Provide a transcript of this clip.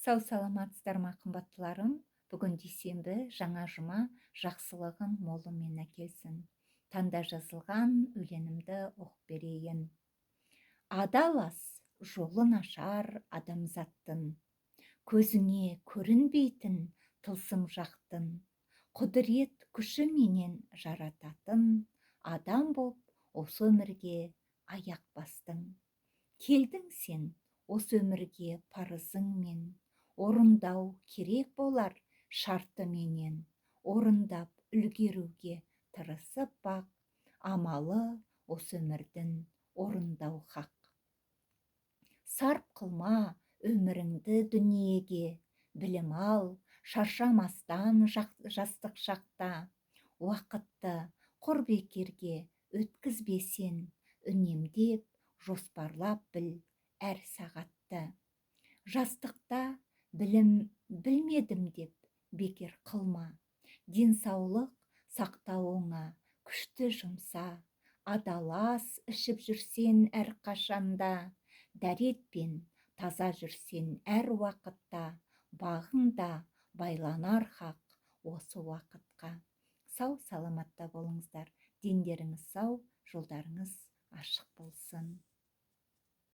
Сау саламатсыздар ма қымбаттыларым? Бүгін дүйсенбі, жаңа жұма, жақсылығын молымен әкелсін. Таңда жазылған өлеңімді оқып берейін. Адал ас жолы нашар адамзаттың, көзіңе көрінбейтін тылсым жақтың, құдірет күші менен жарататын, адам боп осы өмірге аяқ бастың. Келдің сен осы өмірге парызыңмен, орындау керек болар шарты менен, орындап үлгеруге тырысып бақ, амалы осы өмірдің орындау хақ. Сарп қылма өміріңді дүниеге, білім ал, шаршамастан жастық шақта. Уақытты құр бекерге өткізбесен, үнемдеп, жоспарлап біл әр сағатты. Жастықта білім білмедім деп бекер қылма. Денсаулық сақтауыңа күшті жұмса, адалас ішіп жүрсен әр қашанда, дәретпен таза жүрсен әр уақытта, бағыңда байланар хақ осы уақытқа. Сау саламатта болыңыздар, дендеріңіз сау, жолдарыңыз ашық болсын.